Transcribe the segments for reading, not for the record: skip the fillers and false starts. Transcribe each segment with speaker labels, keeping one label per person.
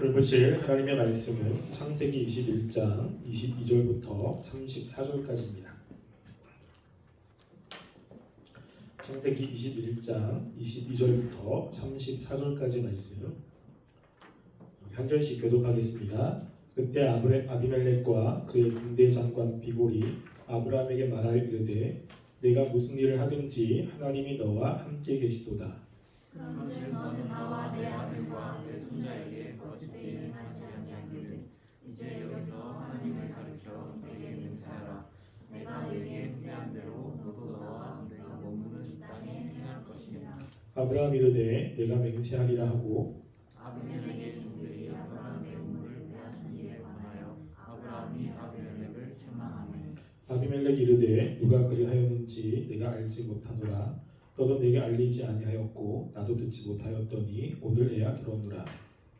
Speaker 1: 오늘 보실 하나님의 말씀은 창세기 21장 22절부터 34절까지입니다. 창세기 21장 22절부터 34절까지 말씀 한 절씩 교독하겠습니다. 그때 아비멜렉과 그의 군대 장관 비골이 아브라함에게 말하여 이르되 내가 무슨 일을 하든지 하나님이 너와 함께 계시도다.
Speaker 2: 그런즉 너는 나와 내 아들과 내 손자에게 거짓되이 행하지 아니하기를 이제 여기서 하나님을 가르쳐 내게 맹세하라. 내가 내게 맹세한 대로 너도 너와 내가 머무는 이 땅에 행할 것이니라.
Speaker 1: 아브라함 이르되 내가 맹세하리라 하고
Speaker 2: 아비멜렉의 종들이 아브라함의 우물을 빼앗은 일에 관하여 아브라함이 아비멜렉을 책망하매
Speaker 1: 아비멜렉 이르되 누가 그리하였는지 내가 알지 못하노라. 너도 내게 알리지 아니하였고 나도 듣지 못하였더니 오늘에야 들었노라.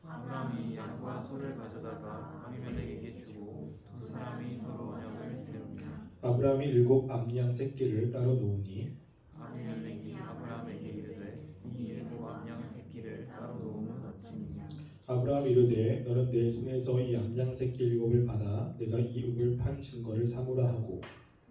Speaker 2: 아브라함이 양과 소를 가져다가 아비멜렉에게 주고 두 사람이 서로 언약을 세우니라.
Speaker 1: 아브라함이 7 암양 새끼를 따로 놓으니
Speaker 2: 아비멜렉이 아브라함에게 이르되 이 7 암양 새끼를 따로 놓으면 어찌니냐.
Speaker 1: 아브라함이 이르되 너는 내 손에서 이 암양 새끼 7을 받아 내가 이 읍을 판 증거를 삼으라 하고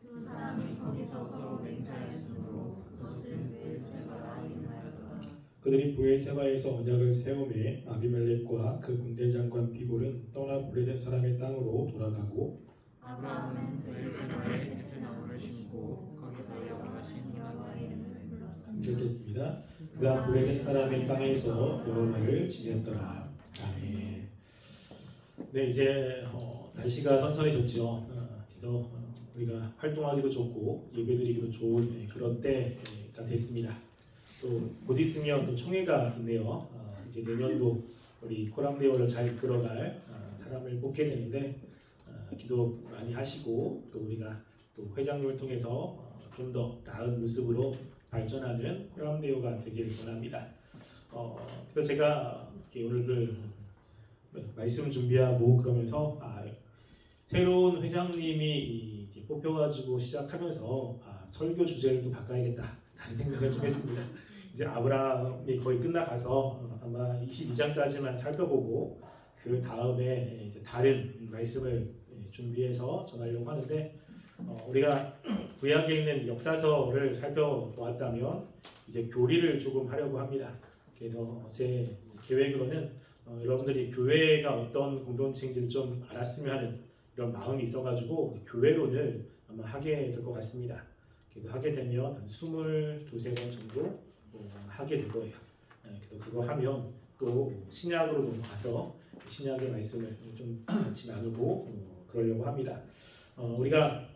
Speaker 2: 두 사람이 거기서 서로 맹세하였으므로 그것을 브엘세바라 이름하였더라.
Speaker 1: 그들이 브엘세바에서 언약을 세우매 아비멜렉과 그 군대 장관 비골은 떠나 블레셋 사람의 땅으로 돌아가고
Speaker 2: 아브라함은 브엘세바에 에세나무를 심고 거기서 여호와신 여호와의 이름을 불렀습니다.
Speaker 1: 읽겠습니다. 그가 블레셋 사람의 땅에서 여러 날을 지냈더라. 아멘. 네, 이제 날씨가 선선해졌죠. 그래서 우리가 활동하기도 좋고 예배드리기도 좋은 그런 때가 됐습니다. 또 곧 있으면 또 총회가 있네요. 이제 내년도 우리 코람데오를 잘 이끌어갈 사람을 뽑게 되는데 기도 많이 하시고 또 우리가 또 회장님을 통해서 좀 더 나은 모습으로 발전하는 코람데오가 되길 원합니다. 그래서 제가 오늘 그 말씀 준비하고 그러면서 새로운 회장님이 이제 뽑혀가지고 시작하면서 설교 주제를 또 바꿔야겠다라는 생각을 좀 했습니다. 이제 아브라함이 거의 끝나가서 아마 22장까지만 살펴보고 그 다음에 이제 다른 말씀을 준비해서 전하려고 하는데 우리가 구약에 있는 역사서를 살펴보았다면 이제 교리를 조금 하려고 합니다. 그래서 제 계획으로는 여러분들이 교회가 어떤 공동체인지를 좀 알았으면 하는 이런 마음이 있어가지고 교회론을 아마 하게 될 것 같습니다. 그래서 하게 되면 한 22~23번 정도 하게 될 거예요. 그래서 그거 하면 또 신약으로 넘어가서 신약의 말씀을 좀 같이 나누고 그러려고 합니다. 우리가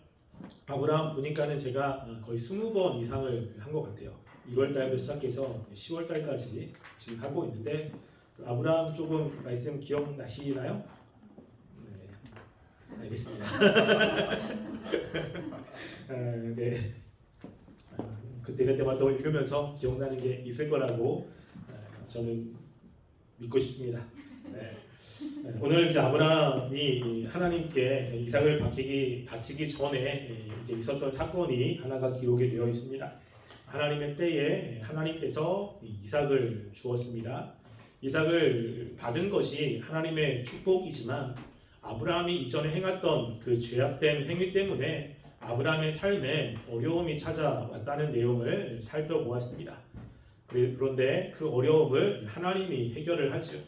Speaker 1: 아브라함 보니까는 제가 거의 20번 이상을 한 것 같아요. 1월 달부터 시작해서 10월 달까지 지금 하고 있는데 아브라함 조금 말씀 기억나시나요? 네, 알겠습니다. 네, 그때마다 읽으면서 기억나는 게 있을 거라고 저는 믿고 싶습니다. 네. 오늘 이제 아브라함이 하나님께 이삭을 바치기 전에 이제 있었던 사건이 하나가 기록이 되어 있습니다. 하나님의 때에 하나님께서 이삭을 주었습니다. 이삭을 받은 것이 하나님의 축복이지만 아브라함이 이전에 행했던 그 죄악된 행위 때문에 아브라함의 삶에 어려움이 찾아왔다는 내용을 살펴보았습니다. 그런데 그 어려움을 하나님이 해결을 하죠.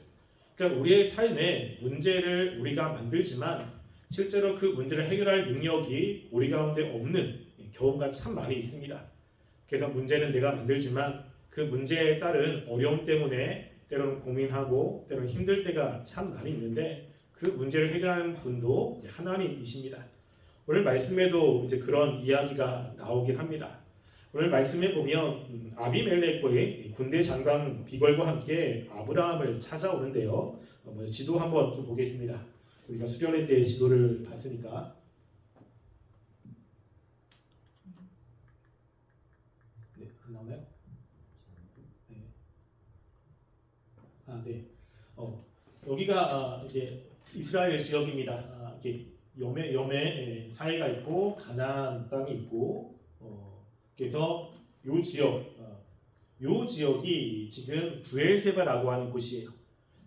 Speaker 1: 그러니까 우리의 삶에 문제를 우리가 만들지만 실제로 그 문제를 해결할 능력이 우리 가운데 없는 경우가 참 많이 있습니다. 그래서 문제는 내가 만들지만 그 문제에 따른 어려움 때문에 때로는 고민하고 때로는 힘들 때가 참 많이 있는데 그 문제를 해결하는 분도 하나님이십니다. 오늘 말씀에도 이제 그런 이야기가 나오긴 합니다. 오늘 말씀에 보면 아비멜렉과의 군대 장관 비걸과 함께 아브라함을 찾아오는데요. 지도 한번 좀 보겠습니다. 우리가 수련회 때 지도를 봤으니까. 네, 안 나오나요? 네. 네. 여기가 이제 이스라엘 지역입니다. 이렇게 염해 사해가 있고 가나안 땅이 있고 그래서 요 지역이 지금 브엘세바라고 하는 곳이에요.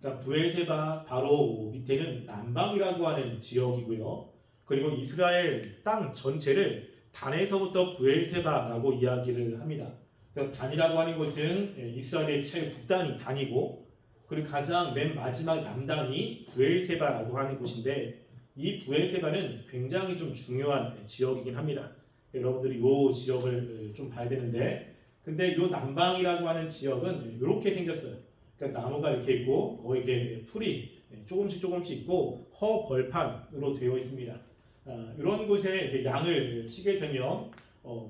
Speaker 1: 그러니까 브엘세바 바로 밑에는 남방이라고 하는 지역이고요. 그리고 이스라엘 땅 전체를 단에서부터 브엘세바라고 이야기를 합니다. 그러니까 단이라고 하는 것은 이스라엘의 최 북단이 단이고, 그리고 가장 맨 마지막 남단이 브엘세바라고 하는 곳인데, 이 브엘세바는 굉장히 좀 중요한 지역이긴 합니다. 여러분들이 이 지역을 좀 봐야 되는데, 근데 이 남방이라고 하는 지역은 이렇게 생겼어요. 그러니까 나무가 이렇게 있고 거기 이렇게 풀이 조금씩 있고 허벌판으로 되어 있습니다. 이런 곳에 이제 양을 치게 되면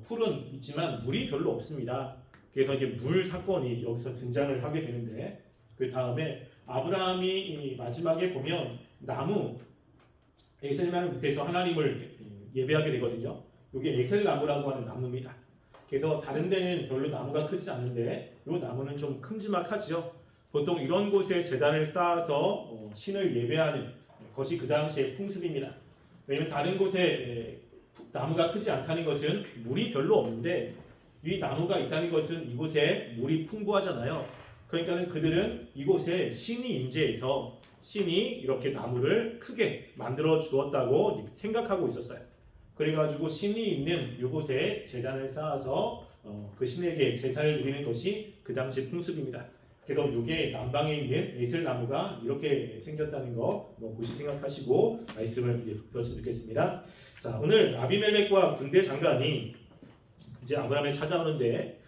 Speaker 1: 풀은 있지만 물이 별로 없습니다. 그래서 이제 물 사건이 여기서 등장을 하게 되는데, 그 다음에 아브라함이 마지막에 보면 나무 에셀나무 밑에서 하나님을 예배하게 되거든요. 이게 에셀나무라고 하는 나무입니다. 그래서 다른 데는 별로 나무가 크지 않는데 이 나무는 좀 큼지막하죠. 보통 이런 곳에 제단을 쌓아서 신을 예배하는 것이 그 당시의 풍습입니다. 왜냐하면 다른 곳에 나무가 크지 않다는 것은 물이 별로 없는데, 이 나무가 있다는 것은 이곳에 물이 풍부하잖아요. 그러니까 그들은 이곳에 신이 임재해서 신이 이렇게 나무를 크게 만들어 주었다고 생각하고 있었어요. 그래가지고 신이 있는 이곳에 제단을 쌓아서 그 신에게 제사를 드리는 것이 그 당시 풍습입니다. 그래서 이게 남방에 있는 에셀나무가 이렇게 생겼다는 거 보시 생각하시고 말씀을 들었으면 좋겠습니다. 자, 오늘 아비멜렉과 군대 장관이 이제 아브라함을 찾아오는데,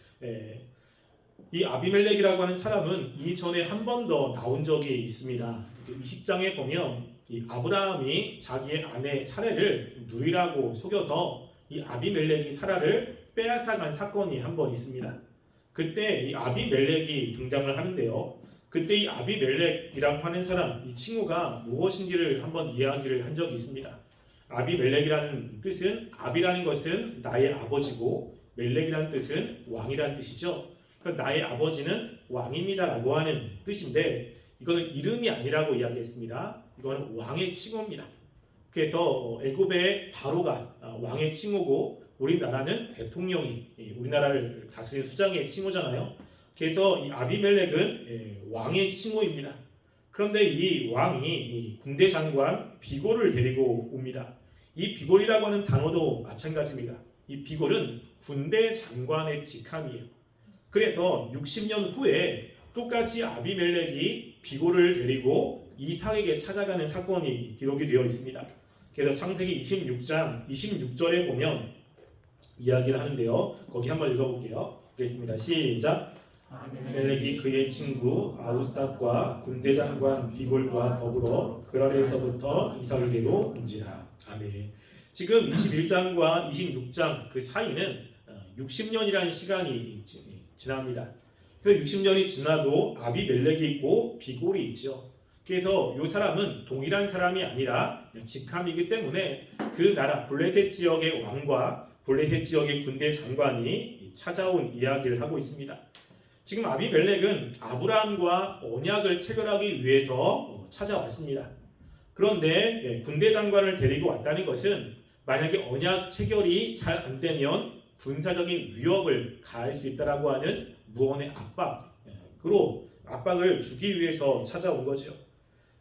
Speaker 1: 이 아비멜렉이라고 하는 사람은 이전에 한 번 더 나온 적이 있습니다. 20장에 보면 이 아브라함이 자기의 아내 사레를 누이라고 속여서 이 아비멜렉이 사라를 빼앗아간 사건이 한 번 있습니다. 그때 이 아비멜렉이 등장을 하는데요. 그때 이 아비멜렉이라고 하는 사람, 이 친구가 무엇인지를 한번 이야기를 한 적이 있습니다. 아비멜렉이라는 뜻은, 아비라는 것은 나의 아버지고 멜렉이라는 뜻은 왕이라는 뜻이죠. 그러니까 나의 아버지는 왕입니다라고 하는 뜻인데, 이거는 이름이 아니라고 이야기했습니다. 이거는 왕의 칭호입니다. 그래서 애굽의 바로가 왕의 칭호고, 우리나라는 대통령이 우리나라를 다스리는 수장의 칭호잖아요. 그래서 이 아비멜렉은 왕의 칭호입니다. 그런데 이 왕이 군대 장관 비골을 데리고 옵니다. 이 비골이라고 하는 단어도 마찬가지입니다. 이 비골은 군대 장관의 직함이에요. 그래서 60년 후에 똑같이 아비멜렉이 비골을 데리고 이삭에게 찾아가는 사건이 기록이 되어 있습니다. 그래서 창세기 26장 26절에 보면 이야기를 하는데요. 거기 한번 읽어볼게요. 읽겠습니다. 시작. 아비멜렉이 그의 친구 아우삭과 군대 장관 비골과 더불어 그랄에서부터 이삭에게로 온지라. 아멘. 지금 21장과 26장 그 사이는 60년이라는 시간이 지납니다. 그 60년이 지나도 아비멜렉이 있고 비골이 있죠. 그래서 이 사람은 동일한 사람이 아니라 직함이기 때문에 그 나라 블레셋 지역의 왕과 블레셋 지역의 군대 장관이 찾아온 이야기를 하고 있습니다. 지금 아비멜렉은 아브라함과 언약을 체결하기 위해서 찾아왔습니다. 그런데 군대 장관을 데리고 왔다는 것은 만약에 언약 체결이 잘 안 되면 군사적인 위협을 가할 수 있다라고 하는 무언의 압박을 주기 위해서 찾아온 거죠.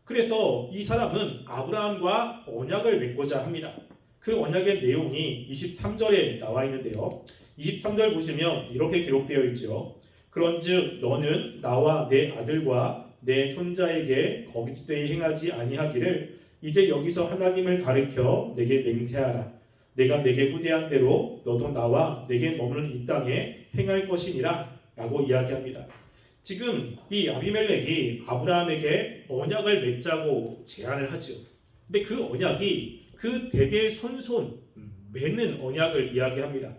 Speaker 1: 그래서 이 사람은 아브라함과 언약을 맺고자 합니다. 그 언약의 내용이 23절에 나와 있는데요. 23절 보시면 이렇게 기록되어 있죠. 그런즉 너는 나와 내 아들과 내 손자에게 거짓되이 행하지 아니하기를 이제 여기서 하나님을 가리켜 내게 맹세하라. 내가 내게 후대한 대로 너도 나와 내게 머무는 이 땅에 행할 것이니라 라고 이야기합니다. 지금 이 아비멜렉이 아브라함에게 언약을 맺자고 제안을 하죠. 근데 그 언약이 그 대대손손 맺는 언약을 이야기합니다.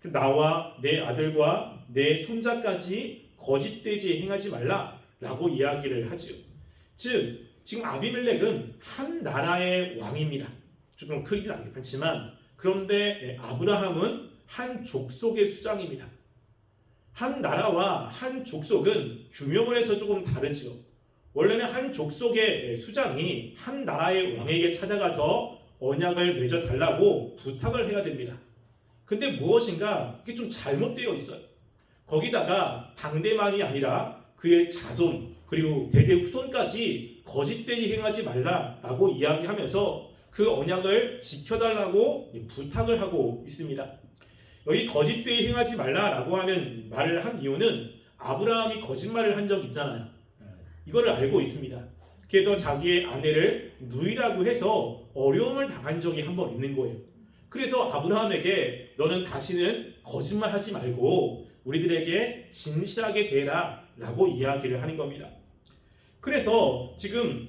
Speaker 1: 나와 내 아들과 내 손자까지 거짓되지 행하지 말라라고 이야기를 하죠. 즉 지금 아비멜렉은 한 나라의 왕입니다. 조금 크지는 않지만, 그런데 아브라함은 한 족속의 수장입니다. 한 나라와 한 족속은 규명을 해서 조금 다르죠. 원래는 한 족속의 수장이 한 나라의 왕에게 찾아가서 언약을 맺어 달라고 부탁을 해야 됩니다. 근데 무엇인가 이게 좀 잘못되어 있어요. 거기다가 당대만이 아니라 그의 자손, 그리고 대대 후손까지 거짓되이 행하지 말라라고 이야기하면서 그 언약을 지켜달라고 부탁을 하고 있습니다. 여기 거짓되이 행하지 말라라고 하는 말을 한 이유는 아브라함이 거짓말을 한 적이 있잖아요. 이거를 알고 있습니다. 그래서 자기의 아내를 누이라고 해서 어려움을 당한 적이 한 번 있는 거예요. 그래서 아브라함에게 너는 다시는 거짓말하지 말고 우리들에게 진실하게 대해라 라고 이야기를 하는 겁니다. 그래서 지금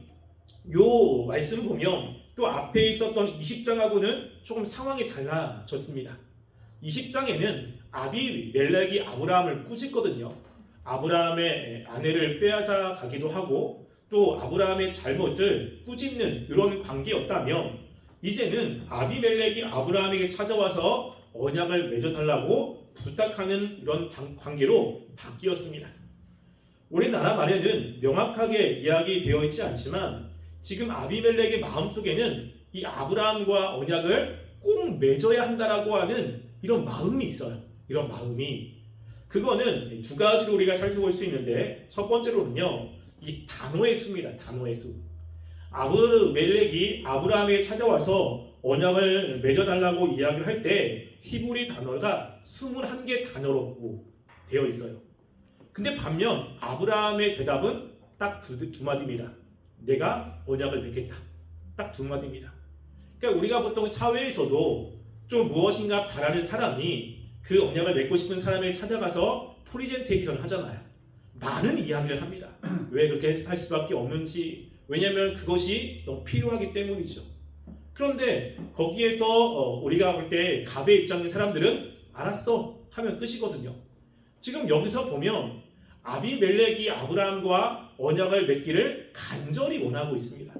Speaker 1: 요 말씀 보면 또 앞에 있었던 20장하고는 조금 상황이 달라졌습니다. 20장에는 아비멜렉이 아브라함을 꾸짖거든요. 아브라함의 아내를 빼앗아 가기도 하고 또 아브라함의 잘못을 꾸짖는 이런 관계였다면 이제는 아비멜렉이 아브라함에게 찾아와서 언약을 맺어달라고 부탁하는 이런 관계로 바뀌었습니다. 우리나라 말에는 명확하게 이야기되어 있지 않지만 지금 아비멜렉의 마음속에는 이 아브라함과 언약을 꼭 맺어야 한다라고 하는 이런 마음이 있어요. 이런 마음이. 그거는 두 가지로 우리가 살펴볼 수 있는데 첫 번째로는요. 이 단호의 수입니다. 단호의 수. 아비멜렉이 아브라함에게 찾아와서 언약을 맺어달라고 이야기를 할 때 히브리 단어가 21개 단어로 되어 있어요. 근데 반면 아브라함의 대답은 딱 두 마디입니다. 내가 언약을 맺겠다. 딱 두 마디입니다. 그러니까 우리가 보통 사회에서도 좀 무엇인가 바라는 사람이 그 언약을 맺고 싶은 사람에게 찾아가서 프리젠테이션을 하잖아요. 많은 이야기를 합니다. 왜 그렇게 할 수밖에 없는지, 왜냐하면 그것이 너무 필요하기 때문이죠. 그런데 거기에서 우리가 볼 때 갑의 입장인 사람들은 알았어 하면 끝이거든요. 지금 여기서 보면 아비멜렉이 아브라함과 언약을 맺기를 간절히 원하고 있습니다.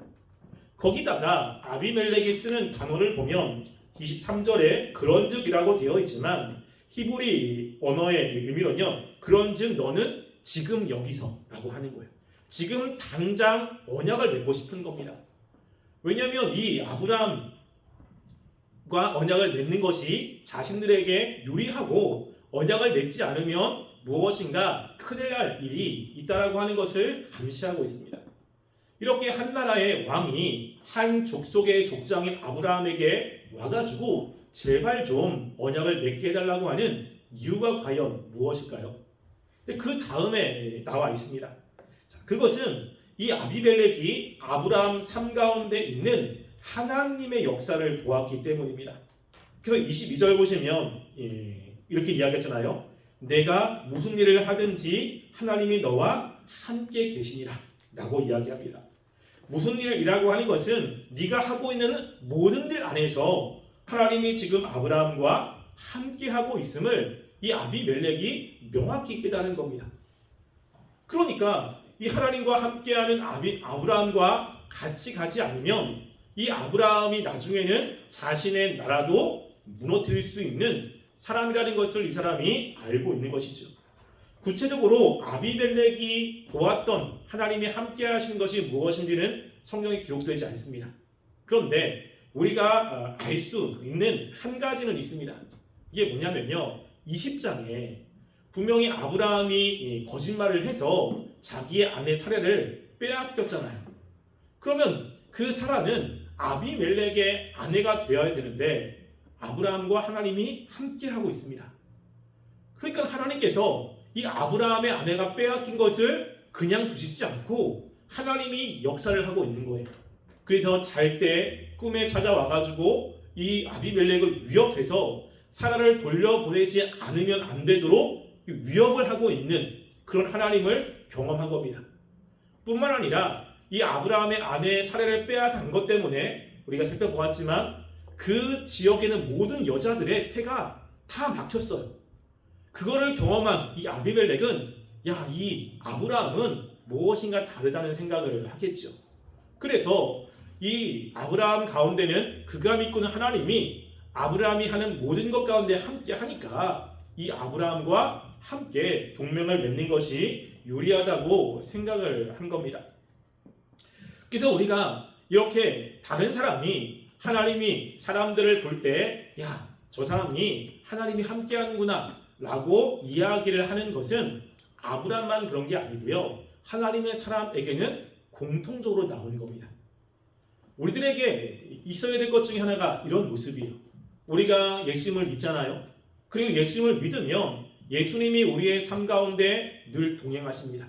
Speaker 1: 거기다가 아비멜렉이 쓰는 단어를 보면 23절에 그런즉이라고 되어 있지만 히브리 언어의 의미로는요. 그런즉 너는 지금 여기서 라고 하는 거예요. 지금 당장 언약을 맺고 싶은 겁니다. 왜냐하면 이 아브라함과 언약을 맺는 것이 자신들에게 유리하고 언약을 맺지 않으면 무엇인가 큰일 날 일이 있다라고 하는 것을 암시하고 있습니다. 이렇게 한 나라의 왕이 한 족속의 족장인 아브라함에게 와가지고 제발 좀 언약을 맺게 해달라고 하는 이유가 과연 무엇일까요? 그 다음에 나와 있습니다. 자, 그것은 이 아비멜렉이 아브라함 삶 가운데 있는 하나님의 역사를 보았기 때문입니다. 그래서 22절 보시면 이렇게 이야기했잖아요. 내가 무슨 일을 하든지 하나님이 너와 함께 계시니라 라고 이야기합니다. 무슨 일이라고 하는 것은 네가 하고 있는 모든 일 안에서 하나님이 지금 아브라함과 함께 하고 있음을 이 아비멜렉이 명확히 깨달은 겁니다. 그러니까 이 하나님과 함께하는 아브라함과 같이 가지 않으면 이 아브라함이 나중에는 자신의 나라도 무너뜨릴 수 있는 사람이라는 것을 이 사람이 알고 있는 것이죠. 구체적으로 아비멜렉이 보았던 하나님이 함께 하신 것이 무엇인지는 성경에 기록되지 않습니다. 그런데 우리가 알 수 있는 한 가지는 있습니다. 이게 뭐냐면요. 20장에 분명히 아브라함이 거짓말을 해서 자기의 아내 사례를 빼앗겼잖아요. 그러면 그 사라는 아비멜렉의 아내가 되어야 되는데 아브라함과 하나님이 함께 하고 있습니다. 그러니까 하나님께서 이 아브라함의 아내가 빼앗긴 것을 그냥 두시지 않고 하나님이 역사를 하고 있는 거예요. 그래서 잘 때 꿈에 찾아와가지고 이 아비멜렉을 위협해서 사라를 돌려보내지 않으면 안 되도록 위협을 하고 있는 그런 하나님을 경험한 겁니다. 뿐만 아니라 이 아브라함의 아내의 사례를 빼앗은 것 때문에 우리가 살펴보았지만 그 지역에는 모든 여자들의 태가 다 막혔어요. 그거를 경험한 이 아비멜렉은 야, 이 아브라함은 무엇인가 다르다는 생각을 하겠죠. 그래서 이 아브라함 가운데는 그가 믿고는 하나님이 아브라함이 하는 모든 것 가운데 함께 하니까 이 아브라함과 함께 동맹을 맺는 것이 유리하다고 생각을 한 겁니다. 그래서 우리가 이렇게 다른 사람이 하나님이 사람들을 볼 때 야, 저 사람이 하나님이 함께 하는구나 라고 이야기를 하는 것은 아브라함만 그런 게 아니고요. 하나님의 사람에게는 공통적으로 나오는 겁니다. 우리들에게 있어야 될 것 중에 하나가 이런 모습이에요. 우리가 예수님을 믿잖아요. 그리고 예수님을 믿으면 예수님이 우리의 삶 가운데 늘 동행하십니다.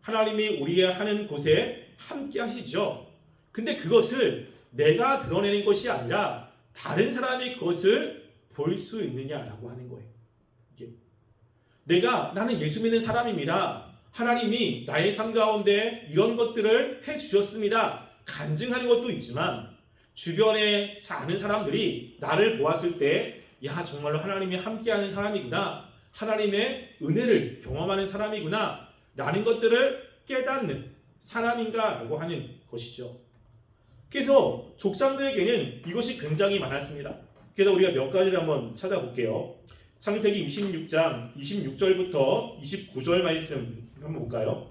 Speaker 1: 하나님이 우리의 하는 곳에 함께 하시죠. 근데 그것을 내가 드러내는 것이 아니라 다른 사람이 그것을 볼 수 있느냐라고 하는 거예요. 나는 예수 믿는 사람입니다. 하나님이 나의 삶 가운데 이런 것들을 해주셨습니다. 간증하는 것도 있지만 주변에 아는 사람들이 나를 보았을 때 야, 정말로 하나님이 함께하는 사람이구나, 하나님의 은혜를 경험하는 사람이구나 라는 것들을 깨닫는 사람인가 라고 하는 것이죠. 그래서 족장들에게는 이것이 굉장히 많았습니다. 그래서 우리가 몇 가지를 한번 찾아볼게요. 창세기 26장 26절부터 29절 말씀 한번 볼까요?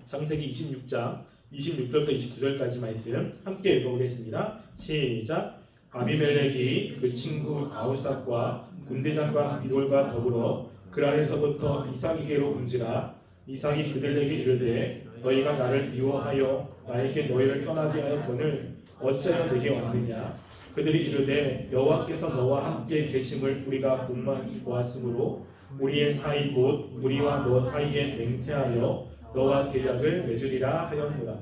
Speaker 1: 창세기 26장 26절부터 29절까지 말씀 함께 읽어보겠습니다. 시작. 아비멜렉이 그 친구 아우삭과 군대장관 비돌과 더불어 그랄에서부터 이삭에게로 온지라. 이삭이 그들에게 이르되 너희가 나를 미워하여 나에게 너희를 떠나게 하였거늘 어찌하여 내게 왔느냐. 그들이 이르되 여호와께서 너와 함께 계심을 우리가 목만 보았으므로 우리의 사이 곧 우리와 너 사이에 맹세하여 너와 계약을 맺으리라 하였노라.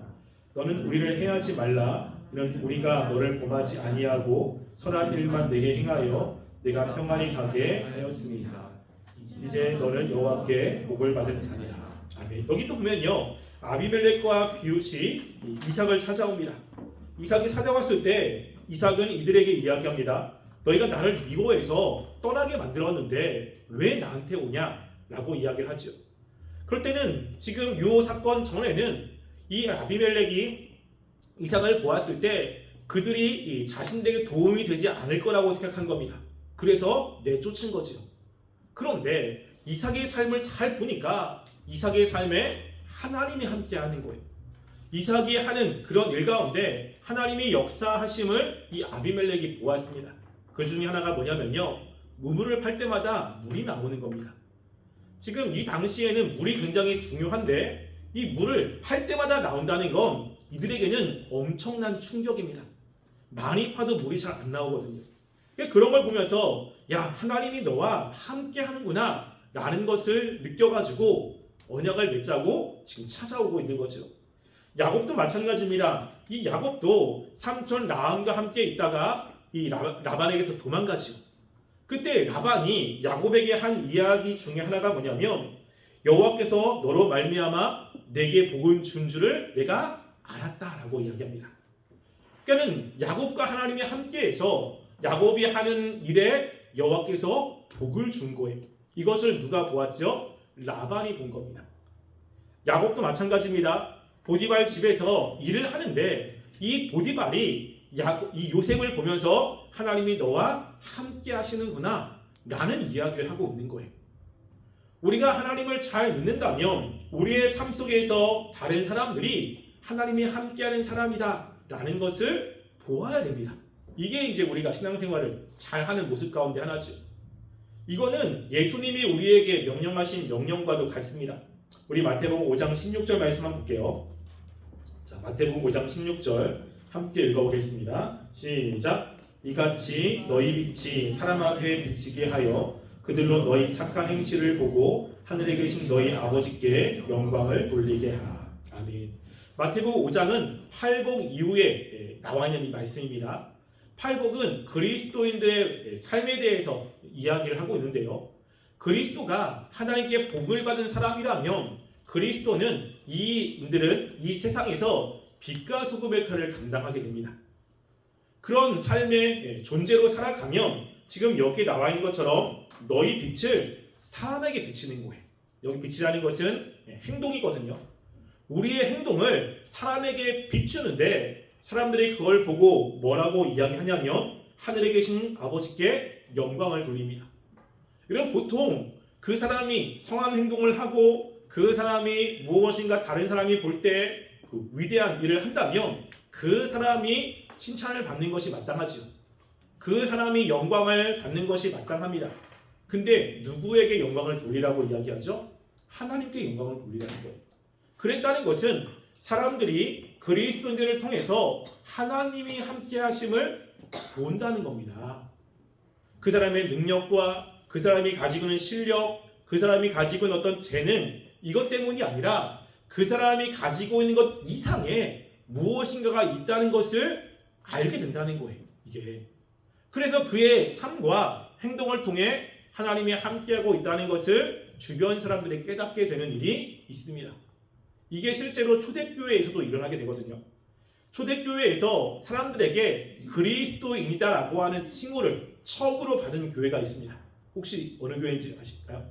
Speaker 1: 너는 우리를 해하지 말라. 이는 우리가 너를 범하지 아니하고 선한 일만 내게 행하여 내가 평안히 가게 하였습니다. 이제 너는 여호와께 복을 받은 자니라. 아멘. 여기 또 보면요, 아비멜렉과 비웃이 이삭을 찾아옵니다. 이삭이 찾아왔을 때 이삭은 이들에게 이야기합니다. 너희가 나를 미워해서 떠나게 만들었는데 왜 나한테 오냐? 라고 이야기를 하죠. 그럴 때는 지금 이 사건 전에는 이 아비멜렉이 이삭을 보았을 때 그들이 자신들에게 도움이 되지 않을 거라고 생각한 겁니다. 그래서 내쫓은 거죠. 그런데 이삭의 삶을 잘 보니까 이삭의 삶에 하나님이 함께하는 거예요. 이삭이 하는 그런 일 가운데 하나님이 역사하심을 이 아비멜렉이 보았습니다. 그 중에 하나가 뭐냐면요, 우물을 팔 때마다 물이 나오는 겁니다. 지금 이 당시에는 물이 굉장히 중요한데 이 물을 팔 때마다 나온다는 건 이들에게는 엄청난 충격입니다. 많이 파도 물이 잘 안 나오거든요. 그런 걸 보면서 야, 하나님이 너와 함께 하는구나 라는 것을 느껴가지고 언약을 맺자고 지금 찾아오고 있는 거죠. 야곱도 마찬가지입니다. 이 야곱도 삼촌 라반과 함께 있다가 이 라반에게서 도망가죠. 그때 라반이 야곱에게 한 이야기 중에 하나가 뭐냐면 여호와께서 너로 말미암아 내게 복을 준 줄을 내가 알았다라고 이야기합니다. 그러니까는 야곱과 하나님이 함께해서 야곱이 하는 일에 여호와께서 복을 준 거예요. 이것을 누가 보았죠? 라반이 본 겁니다. 야곱도 마찬가지입니다. 보디발 집에서 일을 하는데 이 보디발이 이 요셉을 보면서 하나님이 너와 함께 하시는구나 라는 이야기를 하고 있는 거예요. 우리가 하나님을 잘 믿는다면 우리의 삶 속에서 다른 사람들이 하나님이 함께하는 사람이다 라는 것을 보아야 됩니다. 이게 이제 우리가 신앙생활을 잘하는 모습 가운데 하나죠. 이거는 예수님이 우리에게 명령하신 명령과도 같습니다. 우리 마태복음 5장 16절 말씀 한번 볼게요. 자, 마태복음 5장 16절 함께 읽어보겠습니다. 시작. 이같이 너희 빛이 사람 앞에 비치게 하여 그들로 너희 착한 행실을 보고 하늘에 계신 너희 아버지께 영광을 돌리게 하라. 아멘. 마태복음 5장은 팔복 이후에 나와 있는 이 말씀입니다. 팔복은 그리스도인들의 삶에 대해서 이야기를 하고 있는데요. 그리스도가 하나님께 복을 받은 사람이라면 그리스도는 이인들은 이 세상에서 빛과 소금의 역할을 감당하게 됩니다. 그런 삶의 존재로 살아가면 지금 여기 나와 있는 것처럼 너희 빛을 사람에게 비치는 거예요. 여기 빛이라는 것은 행동이거든요. 우리의 행동을 사람에게 비추는데 사람들이 그걸 보고 뭐라고 이야기하냐면 하늘에 계신 아버지께 영광을 돌립니다. 이런 보통 그 사람이 성한 행동을 하고 그 사람이 무엇인가 다른 사람이 볼 때 그 위대한 일을 한다면 그 사람이 칭찬을 받는 것이 마땅하죠. 그 사람이 영광을 받는 것이 마땅합니다. 근데 누구에게 영광을 돌리라고 이야기하죠? 하나님께 영광을 돌리라는 거예요. 그랬다는 것은 사람들이 그리스도인들을 통해서 하나님이 함께 하심을 본다는 겁니다. 그 사람의 능력과 그 사람이 가지고 있는 실력, 그 사람이 가지고 있는 어떤 재능, 이것 때문이 아니라 그 사람이 가지고 있는 것 이상의 무엇인가가 있다는 것을 알게 된다는 거예요. 이게. 그래서 그의 삶과 행동을 통해 하나님이 함께하고 있다는 것을 주변 사람들이 깨닫게 되는 일이 있습니다. 이게 실제로 초대교회에서도 일어나게 되거든요. 초대교회에서 사람들에게 그리스도인이다라고 하는 칭호를 처음으로 받은 교회가 있습니다. 혹시 어느 교회인지 아실까요?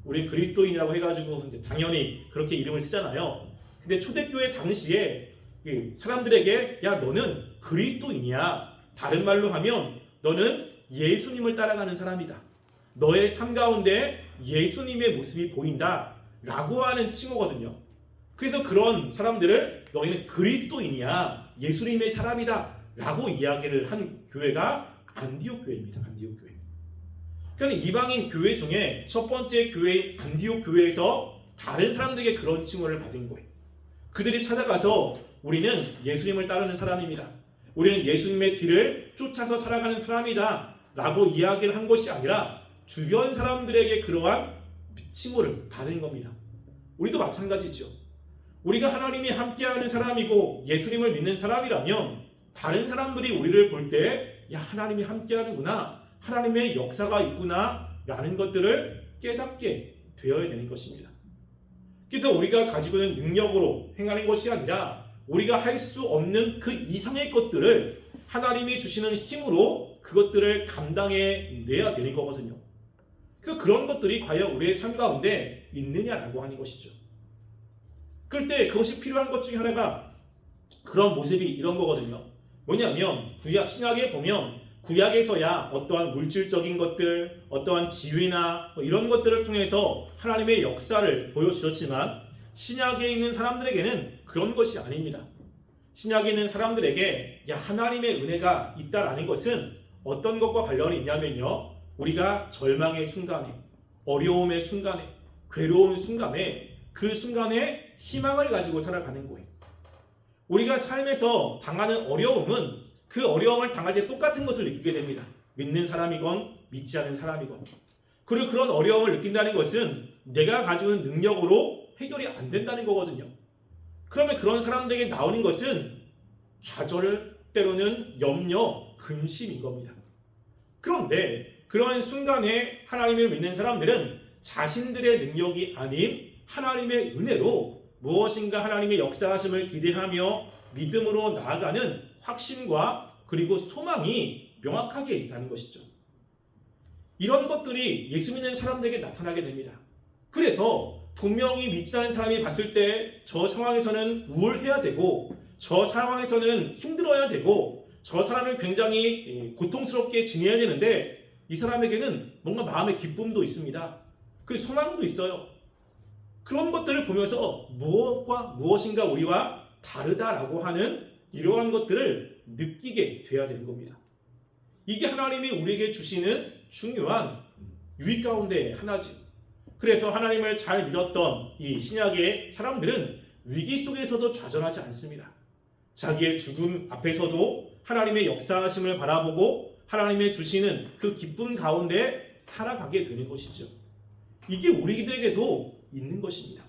Speaker 1: 우리 그리스도인이라고 해가지고 이제 당연히 그렇게 이름을 쓰잖아요. 근데 초대교회 당시에 사람들에게 야 너는 그리스도인이야. 다른 말로 하면 너는 예수님을 따라가는 사람이다. 너의 삶 가운데 예수님의 모습이 보인다. 라고 하는 칭호거든요. 그래서 그런 사람들을 너희는 그리스도인이야. 예수님의 사람이다. 라고 이야기를 한 교회가 안디옥 교회입니다. 안디옥 교회. 그러니까 이방인 교회 중에 첫 번째 교회인 안디옥 교회에서 다른 사람들에게 그런 칭호를 받은 거예요. 그들이 찾아가서 우리는 예수님을 따르는 사람입니다. 우리는 예수님의 뒤를 쫓아서 살아가는 사람이다. 라고 이야기를 한 것이 아니라 주변 사람들에게 그러한 칭호를 받은 겁니다. 우리도 마찬가지죠. 우리가 하나님이 함께하는 사람이고 예수님을 믿는 사람이라면 다른 사람들이 우리를 볼 때 야 하나님이 함께하는구나. 하나님의 역사가 있구나. 라는 것들을 깨닫게 되어야 되는 것입니다. 그래서 우리가 가지고 있는 능력으로 행하는 것이 아니라 우리가 할 수 없는 그 이상의 것들을 하나님이 주시는 힘으로 그것들을 감당해 내야 되는 거거든요. 그래서 그런 것들이 과연 우리의 삶 가운데 있느냐라고 하는 것이죠. 그럴 때 그것이 필요한 것 중에 하나가 그런 모습이 이런 거거든요. 뭐냐면 신약에 보면 구약에서야 어떠한 물질적인 것들, 어떠한 지위나 이런 것들을 통해서 하나님의 역사를 보여주셨지만 신약에 있는 사람들에게는 그런 것이 아닙니다. 신약에 있는 사람들에게 하나님의 은혜가 있다라는 것은 어떤 것과 관련이 있냐면요. 우리가 절망의 순간에, 어려움의 순간에, 괴로운 순간에 그 순간에 희망을 가지고 살아가는 거예요. 우리가 삶에서 당하는 어려움은 그 어려움을 당할 때 똑같은 것을 느끼게 됩니다. 믿는 사람이건 믿지 않는 사람이건. 그리고 그런 어려움을 느낀다는 것은 내가 가지고 있는 능력으로 해결이 안 된다는 거거든요. 그러면 그런 사람들에게 나오는 것은 좌절, 때로는 염려, 근심인 겁니다. 그런데 그런 순간에 하나님을 믿는 사람들은 자신들의 능력이 아닌 하나님의 은혜로 무엇인가 하나님의 역사하심을 기대하며 믿음으로 나아가는 확신과 그리고 소망이 명확하게 있다는 것이죠. 이런 것들이 예수 믿는 사람들에게 나타나게 됩니다. 그래서 분명히 믿지 않는 사람이 봤을 때 저 상황에서는 우울해야 되고 저 상황에서는 힘들어야 되고 저 사람은 굉장히 고통스럽게 지내야 되는데 이 사람에게는 뭔가 마음의 기쁨도 있습니다. 그 소망도 있어요. 그런 것들을 보면서 무엇과 무엇인가 우리와 다르다라고 하는 이러한 것들을 느끼게 돼야 되는 겁니다. 이게 하나님이 우리에게 주시는 중요한 유익 가운데 하나죠. 그래서 하나님을 잘 믿었던 이 신약의 사람들은 위기 속에서도 좌절하지 않습니다. 자기의 죽음 앞에서도 하나님의 역사하심을 바라보고 하나님의 주시는 그 기쁨 가운데 살아가게 되는 것이죠. 이게 우리들에게도 있는 것입니다.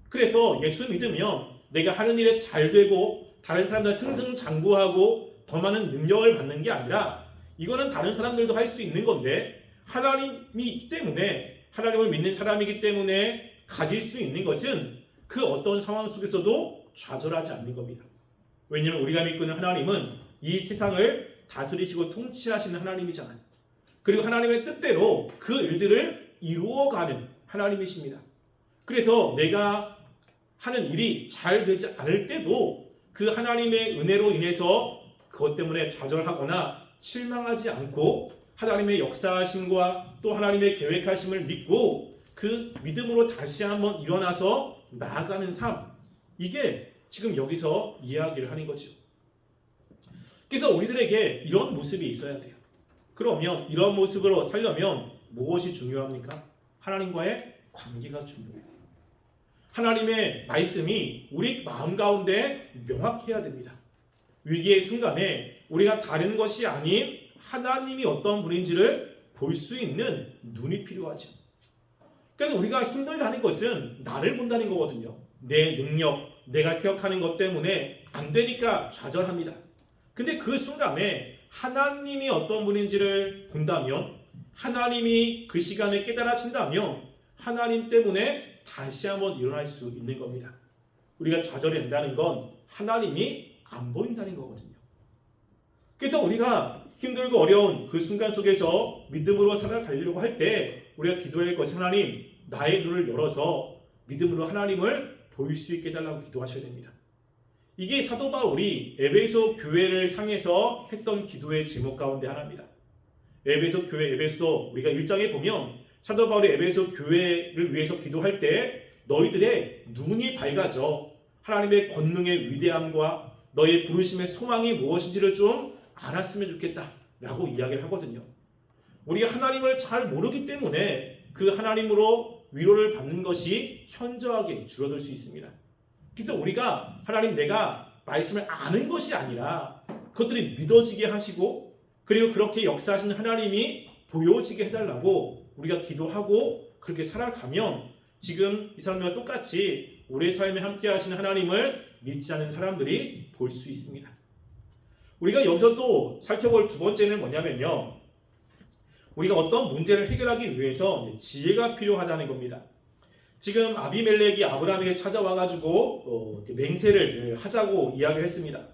Speaker 1: 그래서 예수 믿으면 내가 하는 일에 잘 되고 다른 사람들 승승장구하고 더 많은 능력을 받는 게 아니라 이거는 다른 사람들도 할 수 있는 건데 하나님이 있기 때문에 하나님을 믿는 사람이기 때문에 가질 수 있는 것은 그 어떤 상황 속에서도 좌절하지 않는 겁니다. 왜냐하면 우리가 믿고 있는 하나님은 이 세상을 다스리시고 통치하시는 하나님이잖아요. 그리고 하나님의 뜻대로 그 일들을 이루어가는 하나님이십니다. 그래서 내가 하는 일이 잘 되지 않을 때도 그 하나님의 은혜로 인해서 그것 때문에 좌절하거나 실망하지 않고 하나님의 역사하심과 또 하나님의 계획하심을 믿고 그 믿음으로 다시 한번 일어나서 나아가는 삶, 이게 지금 여기서 이야기를 하는 거죠. 그래서 우리들에게 이런 모습이 있어야 돼요. 그러면 이런 모습으로 살려면 무엇이 중요합니까? 하나님과의 관계가 중요해요. 하나님의 말씀이 우리 마음 가운데 명확해야 됩니다. 위기의 순간에 우리가 다른 것이 아닌 하나님이 어떤 분인지를 볼 수 있는 눈이 필요하죠. 그러니까 우리가 힘들다는 것은 나를 본다는 거거든요. 내 능력, 내가 생각하는 것 때문에 안 되니까 좌절합니다. 근데 그 순간에 하나님이 어떤 분인지를 본다면, 하나님이 그 시간에 깨달아진다면 하나님 때문에 다시 한번 일어날 수 있는 겁니다. 우리가 좌절이 된다는 건 하나님이 안 보인다는 거거든요. 그래서 우리가 힘들고 어려운 그 순간 속에서 믿음으로 살아가려고 할 때 우리가 기도할 것은 하나님, 나의 눈을 열어서 믿음으로 하나님을 보일 수 있게 해달라고 기도하셔야 됩니다. 이게 사도 바울이 에베소 교회를 향해서 했던 기도의 제목 가운데 하나입니다. 에베소 교회, 에베소 우리가 1장에 보면 사도 바울이 에베소 교회를 위해서 기도할 때 너희들의 눈이 밝아져 하나님의 권능의 위대함과 너의 부르심의 소망이 무엇인지를 좀 알았으면 좋겠다 라고 이야기를 하거든요. 우리가 하나님을 잘 모르기 때문에 그 하나님으로 위로를 받는 것이 현저하게 줄어들 수 있습니다. 그래서 우리가 하나님, 내가 말씀을 아는 것이 아니라 그것들이 믿어지게 하시고 그리고 그렇게 역사하시는 하나님이 보여지게 해달라고 우리가 기도하고 그렇게 살아가면 지금 이 사람들과 똑같이 우리의 삶에 함께 하시는 하나님을 믿지 않는 사람들이 볼 수 있습니다. 우리가 여기서 또 살펴볼 두 번째는 뭐냐면요, 우리가 어떤 문제를 해결하기 위해서 지혜가 필요하다는 겁니다. 지금 아비멜렉이 아브라함에게 찾아와가지고 맹세를 하자고 이야기를 했습니다.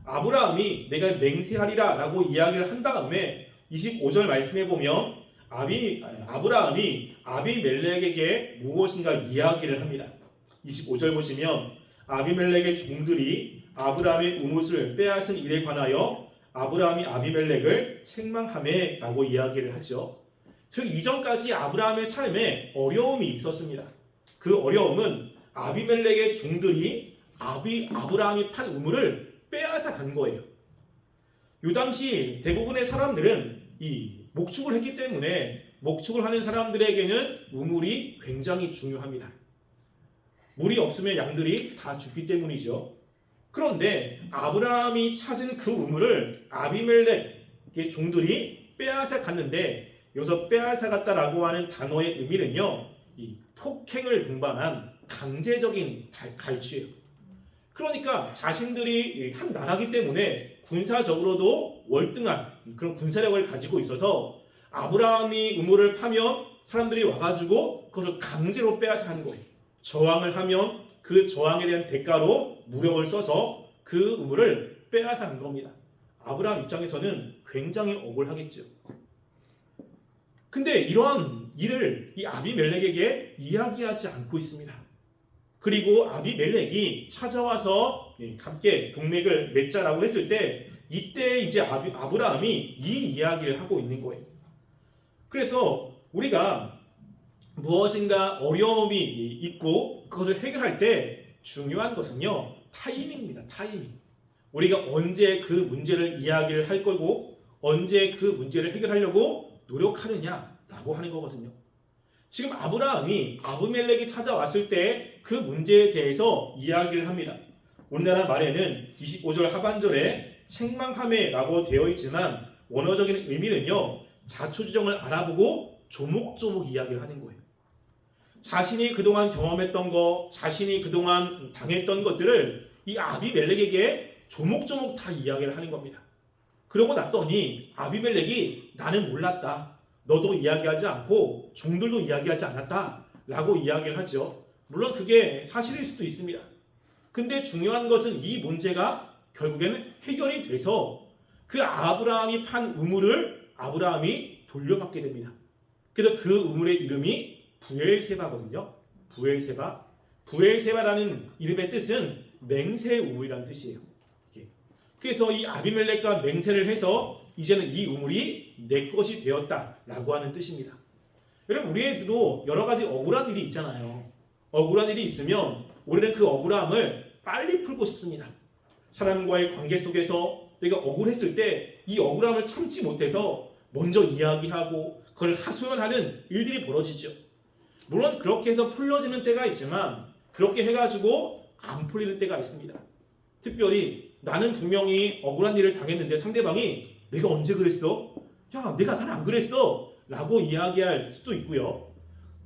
Speaker 1: 아브라함이 내가 맹세하리라 라고 이야기를 한 다음에 25절 말씀에 보면 아브라함이 아비멜렉에게 무엇인가 이야기를 합니다. 25절 보시면 아비멜렉의 종들이 아브라함의 우뭇을 빼앗은 일에 관하여 아브라함이 아비멜렉을 책망하매 라고 이야기를 하죠. 즉 이전까지 아브라함의 삶에 어려움이 있었습니다. 그 어려움은 아비멜렉의 종들이 아브라함이 판 우물을 빼앗아 간 거예요. 이 당시 대부분의 사람들은 이 목축을 했기 때문에 목축을 하는 사람들에게는 우물이 굉장히 중요합니다. 물이 없으면 양들이 다 죽기 때문이죠. 그런데 아브라함이 찾은 그 우물을 아비멜렉의 종들이 빼앗아 갔는데, 여기서 빼앗아 갔다라고 하는 단어의 의미는요, 이 폭행을 동반한 강제적인 갈취예요. 그러니까 자신들이 한 나라기 때문에 군사적으로도 월등한 그런 군사력을 가지고 있어서 아브라함이 우물을 파면 사람들이 와가지고 그것을 강제로 빼앗아 가는 거예요. 저항을 하면 그 저항에 대한 대가로 무력을 써서 그 우물을 빼앗아 간 겁니다. 아브라함 입장에서는 굉장히 억울하겠죠. 근데 이러한 일을 이 아비멜렉에게 이야기하지 않고 있습니다. 그리고 아비멜렉이 찾아와서 함께 동맹을 맺자라고 했을 때 이때 이제 아브라함이 이 이야기를 하고 있는 거예요. 그래서 우리가 무엇인가 어려움이 있고 그것을 해결할 때 중요한 것은요, 타이밍입니다. 타이밍. 우리가 언제 그 문제를 이야기를 할 거고 언제 그 문제를 해결하려고 노력하느냐라고 하는 거거든요. 지금 아브라함이 아비멜렉이 찾아왔을 때 그 문제에 대해서 이야기를 합니다. 우리나라 말에는 25절 하반절에 책망하매라고 되어 있지만 원어적인 의미는요, 자초지종을 알아보고 조목조목 이야기를 하는 거예요. 자신이 그동안 경험했던 것, 자신이 그동안 당했던 것들을 이 아비멜렉에게 조목조목 다 이야기를 하는 겁니다. 그러고 났더니 아비멜렉이 나는 몰랐다, 너도 이야기하지 않고 종들도 이야기하지 않았다 라고 이야기를 하죠. 물론 그게 사실일 수도 있습니다. 근데 중요한 것은 이 문제가 결국에는 해결이 돼서 그 아브라함이 판 우물을 아브라함이 돌려받게 됩니다. 그래서 그 우물의 이름이 부엘세바거든요. 부엘세바라는 이름의 뜻은 맹세 우물이라는 뜻이에요. 그래서 이 아비멜렉과 맹세를 해서 이제는 이 우물이 내 것이 되었다라고 하는 뜻입니다. 여러분, 우리에도 여러 가지 억울한 일이 있잖아요. 억울한 일이 있으면 우리는 그 억울함을 빨리 풀고 싶습니다. 사람과의 관계 속에서 내가 억울했을 때 이 억울함을 참지 못해서 먼저 이야기하고 그걸 하소연하는 일들이 벌어지죠. 물론 그렇게 해서 풀려지는 때가 있지만 그렇게 해가지고 안 풀리는 때가 있습니다. 특별히 나는 분명히 억울한 일을 당했는데 상대방이 내가 언제 그랬어? 야, 내가 난 안 그랬어 라고 이야기할 수도 있고요.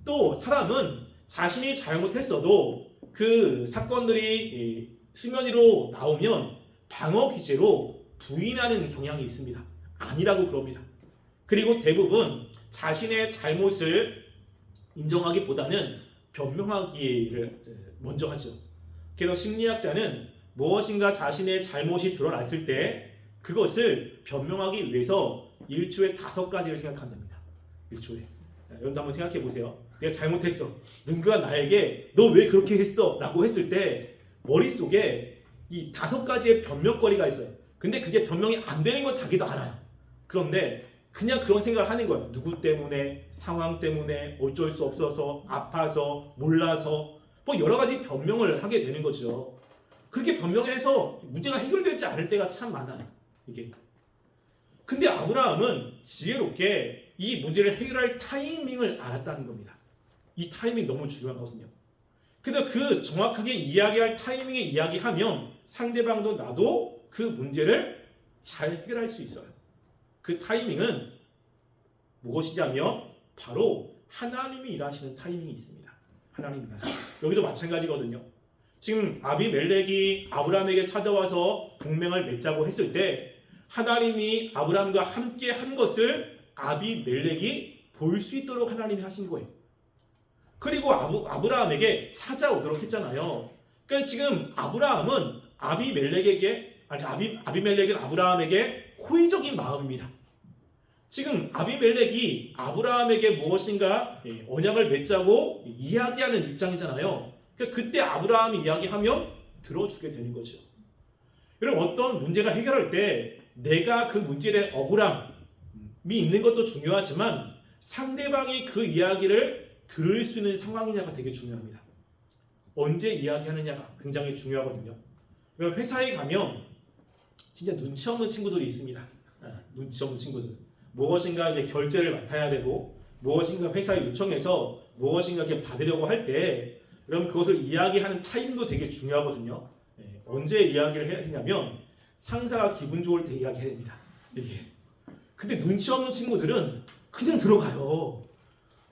Speaker 1: 또 사람은 자신이 잘못했어도 그 사건들이 수면 위로 나오면 방어 기제로 부인하는 경향이 있습니다. 아니라고 그럽니다. 그리고 대부분 자신의 잘못을 인정하기보다는 변명하기를 먼저 하죠. 그래서 심리학자는 무엇인가 자신의 잘못이 드러났을 때 그것을 변명하기 위해서 1초에 5가지를 생각한답니다. 1초에. 여러분도 한번 생각해 보세요. 내가 잘못했어. 누군가 나에게 너 왜 그렇게 했어? 라고 했을 때 머릿속에 이 5가지의 변명거리가 있어요. 근데 그게 변명이 안 되는 건 자기도 알아요. 그런데 그냥 그런 생각을 하는 거예요. 누구 때문에, 상황 때문에, 어쩔 수 없어서, 아파서, 몰라서 뭐 여러 가지 변명을 하게 되는 거죠. 그렇게 변명해서 문제가 해결되지 않을 때가 참 많아요. 이게. 근데 아브라함은 지혜롭게 이 문제를 해결할 타이밍을 알았다는 겁니다. 이 타이밍이 너무 중요하거든요. 그래서 그 정확하게 이야기할 타이밍에 이야기하면 상대방도 나도 그 문제를 잘 해결할 수 있어요. 그 타이밍은 무엇이냐면 바로 하나님이 일하시는 타이밍이 있습니다. 하나님이 일하시는. 여기도 마찬가지거든요. 지금 아비멜렉이 아브라함에게 찾아와서 동맹을 맺자고 했을 때 하나님이 아브라함과 함께 한 것을 아비멜렉이 볼 수 있도록 하나님이 하신 거예요. 그리고 아브라함에게 찾아오도록 했잖아요. 그러니까 지금 아브라함은 아비멜렉은 아브라함에게 호의적인 마음입니다. 지금 아비멜렉이 아브라함에게 무엇인가 언약을 맺자고 이야기하는 입장이잖아요. 그러니까 그때 아브라함이 이야기하면 들어주게 되는 거죠. 여러분, 어떤 문제가 해결할 때 내가 그 문제에 대한 억울함이 있는 것도 중요하지만 상대방이 그 이야기를 들을 수 있는 상황이냐가 되게 중요합니다. 언제 이야기하느냐가 굉장히 중요하거든요. 회사에 가면 진짜 눈치 없는 친구들이 있습니다. 눈치 없는 친구들. 무엇인가 이제 결제를 맡아야 되고 무엇인가 회사에 요청해서 무엇인가 이렇게 받으려고 할 때 그럼 그것을 이야기하는 타임도 되게 중요하거든요. 언제 이야기를 해야 되냐면 상사가 기분 좋을 때 이야기해야 됩니다. 이게. 근데 눈치 없는 친구들은 그냥 들어가요.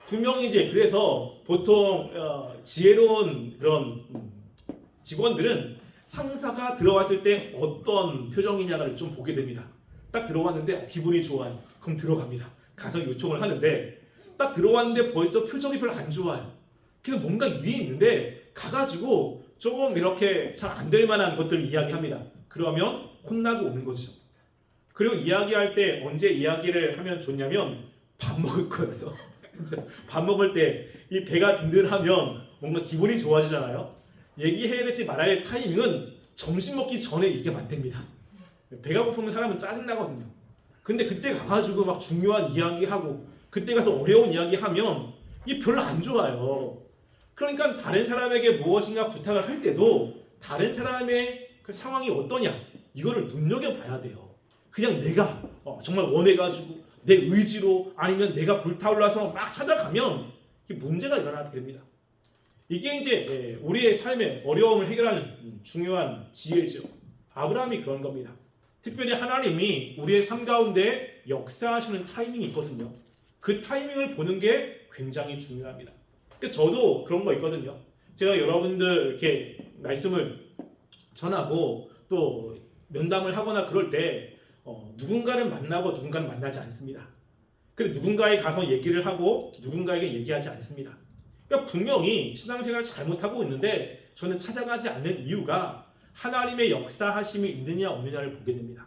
Speaker 1: 분명히 이제 그래서 보통 지혜로운 그런 직원들은 상사가 들어왔을 때 어떤 표정이냐를 좀 보게 됩니다. 딱 들어왔는데 기분이 좋아요. 그럼 들어갑니다. 가서 요청을 하는데 딱 들어왔는데 벌써 표정이 별로 안 좋아요. 그래서 뭔가 일이 있는데 가가지고 조금 이렇게 잘 안 될 만한 것들을 이야기합니다. 그러면 혼나고 오는 거죠. 그리고 이야기할 때 언제 이야기를 하면 좋냐면 밥 먹을 거여서 밥 먹을 때 이 배가 든든하면 뭔가 기분이 좋아지잖아요. 얘기해야 될지 말아야 할 타이밍은 점심 먹기 전에 얘기하면 안 됩니다. 배가 고프면 사람은 짜증나거든요. 근데 그때 가가지고 막 중요한 이야기하고 그때 가서 어려운 이야기하면 이게 별로 안 좋아요. 그러니까 다른 사람에게 무엇인가 부탁을 할 때도 다른 사람의 그 상황이 어떠냐 이거를 눈여겨봐야 돼요. 그냥 내가 정말 원해가지고 내 의지로 아니면 내가 불타올라서 막 찾아가면 문제가 일어나게 됩니다. 이게 이제 우리의 삶의 어려움을 해결하는 중요한 지혜죠. 아브라함이 그런 겁니다. 특별히 하나님이 우리의 삶 가운데 역사하시는 타이밍이 있거든요. 그 타이밍을 보는 게 굉장히 중요합니다. 저도 그런 거 있거든요. 제가 여러분들 이렇게 말씀을 전하고 또 면담을 하거나 그럴 때 누군가를 만나고 누군가를 만나지 않습니다. 그리고 누군가에 가서 얘기를 하고 누군가에게 얘기하지 않습니다. 그러니까 분명히 신앙생활을 잘못하고 있는데 저는 찾아가지 않는 이유가 하나님의 역사하심이 있느냐 없느냐를 보게 됩니다.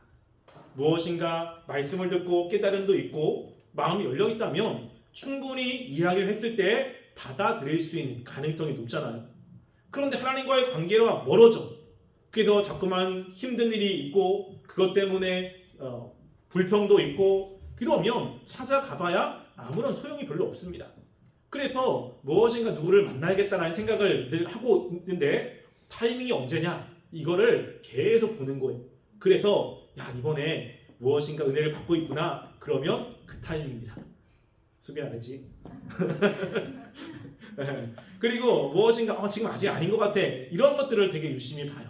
Speaker 1: 무엇인가 말씀을 듣고 깨달음도 있고 마음이 열려 있다면 충분히 이야기를 했을 때 받아들일 수 있는 가능성이 높잖아요. 그런데 하나님과의 관계가 멀어져. 그래서 자꾸만 힘든 일이 있고 그것 때문에 불평도 있고 그러면 찾아가봐야 아무런 소용이 별로 없습니다. 그래서 무엇인가 누구를 만나야겠다는 생각을 늘 하고 있는데 타이밍이 언제냐 이거를 계속 보는 거예요. 그래서 이번에 무엇인가 은혜를 받고 있구나 그러면 그 타이밍입니다. 수비 안 했지. 그리고 무엇인가 지금 아직 아닌 것 같아. 이런 것들을 되게 유심히 봐요.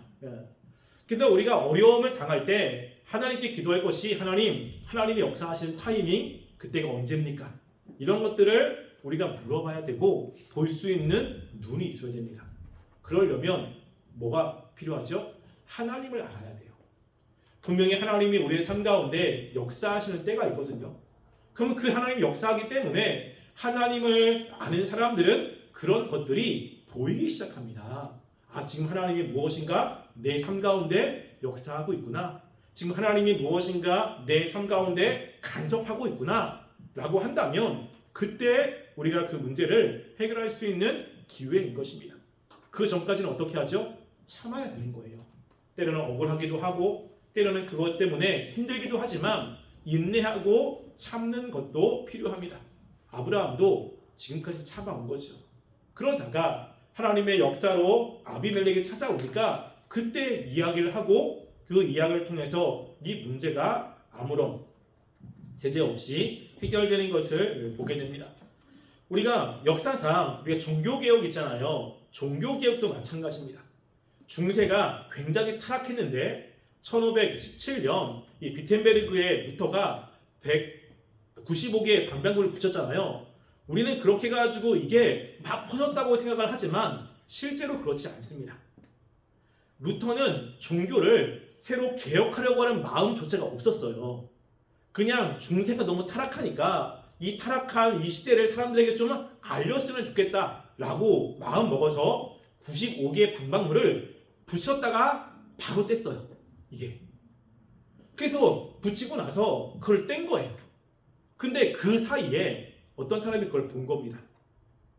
Speaker 1: 그래서 우리가 어려움을 당할 때 하나님께 기도할 것이 하나님이 역사하시는 타이밍 그때가 언제입니까? 이런 것들을 우리가 물어봐야 되고 볼 수 있는 눈이 있어야 됩니다. 그러려면 뭐가 필요하죠? 하나님을 알아야 돼요. 분명히 하나님이 우리의 삶 가운데 역사하시는 때가 있거든요. 그럼 그 하나님이 역사하기 때문에 하나님을 아는 사람들은 그런 것들이 보이기 시작합니다. 지금 하나님이 무엇인가 내 삶 가운데 역사하고 있구나. 지금 하나님이 무엇인가 내 삶 가운데 간섭하고 있구나 라고 한다면 그때 우리가 그 문제를 해결할 수 있는 기회인 것입니다. 그 전까지는 어떻게 하죠? 참아야 되는 거예요. 때로는 억울하기도 하고 때로는 그것 때문에 힘들기도 하지만 인내하고 참는 것도 필요합니다. 아브라함도 지금까지 참아온 거죠. 그러다가 하나님의 역사로 아비멜렉이 찾아오니까 그때 이야기를 하고 그 이야기를 통해서 이 문제가 아무런 제재 없이 해결되는 것을 보게 됩니다. 우리가 역사상 우리가 종교개혁 있잖아요. 종교개혁도 마찬가지입니다. 중세가 굉장히 타락했는데 1517년 이 비텐베르그의 루터가 195개의 방방구를 붙였잖아요. 우리는 그렇게 가지고 이게 막 퍼졌다고 생각을 하지만 실제로 그렇지 않습니다. 루터는 종교를 새로 개혁하려고 하는 마음조차가 없었어요. 그냥 중세가 너무 타락하니까 이 타락한 이 시대를 사람들에게 좀 알렸으면 좋겠다라고 마음 먹어서 95개의 방방문을 붙였다가 바로 뗐어요. 이게. 그래서 붙이고 나서 그걸 뗀 거예요. 근데 그 사이에 어떤 사람이 그걸 본 겁니다.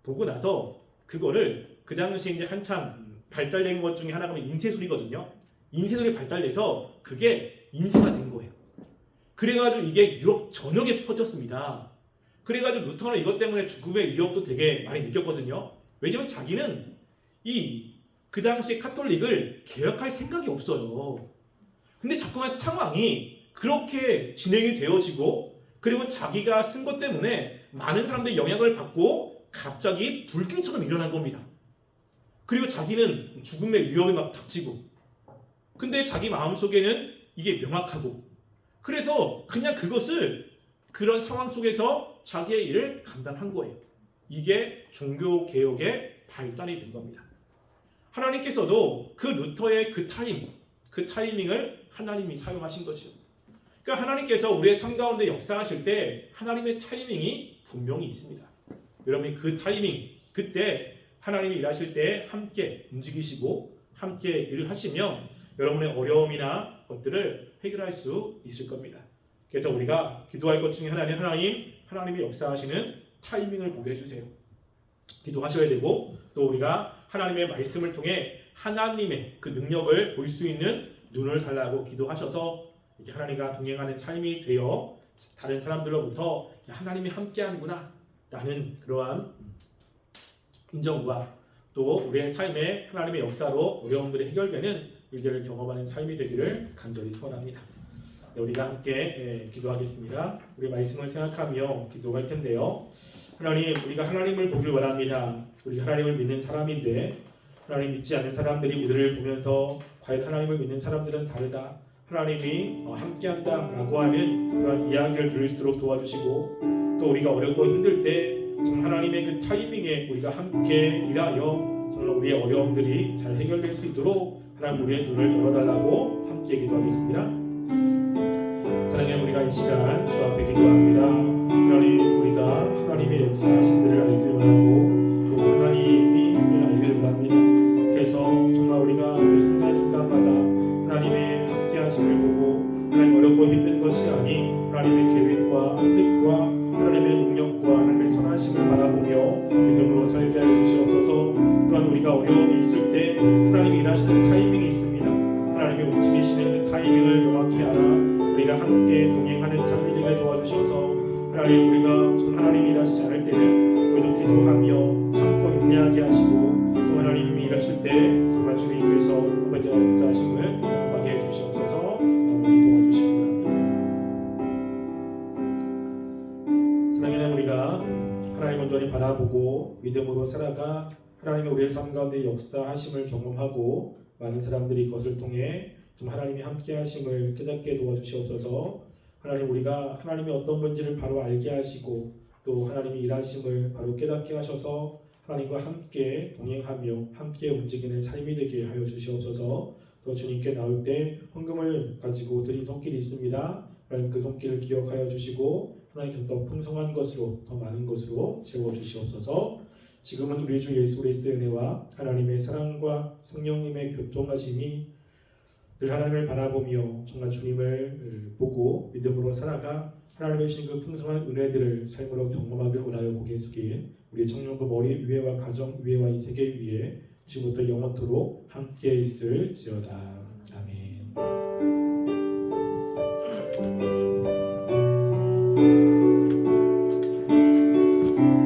Speaker 1: 보고 나서 그거를 그 당시 이제 한참 발달된 것 중에 하나가 인쇄술이거든요. 인쇄술이 발달돼서 그게 인쇄가 된 거예요. 그래가지고 이게 유럽 전역에 퍼졌습니다. 그래가지고 루터는 이것 때문에 죽음의 위협도 되게 많이 느꼈거든요. 왜냐면 자기는 그 당시 카톨릭을 개혁할 생각이 없어요. 근데 자꾸만 상황이 그렇게 진행이 되어지고 그리고 자기가 쓴 것 때문에 많은 사람들이 영향을 받고 갑자기 불길처럼 일어난 겁니다. 그리고 자기는 죽음의 위협이 막 닥치고 근데 자기 마음속에는 이게 명확하고 그래서 그냥 그것을 그런 상황 속에서 자기의 일을 감당한 거예요. 이게 종교개혁의 발단이 된 겁니다. 하나님께서도 그 루터의 그 타이밍을 하나님이 사용하신 거죠. 그러니까 하나님께서 우리의 삶 가운데 역사하실 때 하나님의 타이밍이 분명히 있습니다. 여러분이 그 타이밍, 그때 하나님이 일하실 때 함께 움직이시고 함께 일을 하시면 여러분의 어려움이나 것들을 해결할 수 있을 겁니다. 그래서 우리가 기도할 것 중에 하나는 하나님이 역사하시는 타이밍을 보게 해주세요. 기도하셔야 되고 또 우리가 하나님의 말씀을 통해 하나님의 그 능력을 볼 수 있는 눈을 달라고 기도하셔서 이렇게 하나님과 동행하는 삶이 되어 다른 사람들로부터 하나님이 함께하는구나 라는 그러한 인정과 또 우리의 삶에 하나님의 역사로 어려움들이 해결되는 일들을 경험하는 삶이 되기를 간절히 소원합니다. 우리가 함께 기도하겠습니다. 우리 말씀을 생각하며 기도할 텐데요. 하나님, 우리가 하나님을 보길 원합니다. 우리 하나님을 믿는 사람인데 하나님 믿지 않는 사람들이 우리를 보면서 과연 하나님을 믿는 사람들은 다르다. 하나님이 함께한다 라고 하는 그런 이야기를 들을 수 있도록 도와주시고 또 우리가 어렵고 힘들 때 정말 하나님의 그 타이밍에 우리가 함께 일하여 정말 우리의 어려움들이 잘 해결될 수 있도록 하나님 우리의 눈을 열어달라고 함께 기도하겠습니다. 사랑하는 우리가 이 시간 주 앞에 기도합니다. 하나님 우리가 하나님의 역사하심들을 알기를 원하고 또 하나님이 알기를 원합니다. 그래서 정말 우리가 우리 순간순간마다 하나님의 함께하심을 보고 하나님 어렵고 힘든 것이 아닌 하나님의 계획과 뜻과 하나님의 능력과 하나님의 선하심을 바라보며 믿음으로 살게 하여 주시옵소서. 또한 우리가 어려움이 있을 때 하나님이 일하시는 타이밍이 있습니다. 하나님이 움직이시는 그 타이밍을 명확히 알아 우리가 함께 동행하는 삶이 되게 도와주셔서 하나님 우리가 하나님이 일하시지 않을 때는 우리도 기도하며 참고 인내하게 하시고 또 하나님이 일하실 때 정말 주님께서 아버지 역사하심을 경험하게 해주시옵소서. 아버지 도와주시기 바랍니다. 사랑하는 우리가 바라보고 믿음으로 살아가 하나님의 우리의 삶 가운데 역사하심을 경험하고 많은 사람들이 그것을 통해 좀 하나님이 함께 하심을 깨닫게 도와주시옵소서. 하나님, 우리가 하나님이 어떤 분인지를 바로 알게 하시고 또 하나님이 일하심을 바로 깨닫게 하셔서 하나님과 함께 동행하며 함께 움직이는 삶이 되게 하여 주시옵소서. 또 주님께 나올 때 헌금을 가지고 드린 손길이 있습니다. 하나님, 그 손길을 기억하여 주시고 하나님 더 풍성한 것으로 더 많은 것으로 채워 주시옵소서. 지금은 우리 주 예수 그리스도의 은혜와 하나님의 사랑과 성령님의 교통하심이 늘 하나님을 바라보며 정말 주님을 보고 믿음으로 살아가 하나님의 주신 그 풍성한 은혜들을 삶으로 경험하길 원하여 고개 숙인 우리 청년부 머리 위에와 가정 위에와 이 세계 위에 지금부터 영원토록 함께 있을지어다.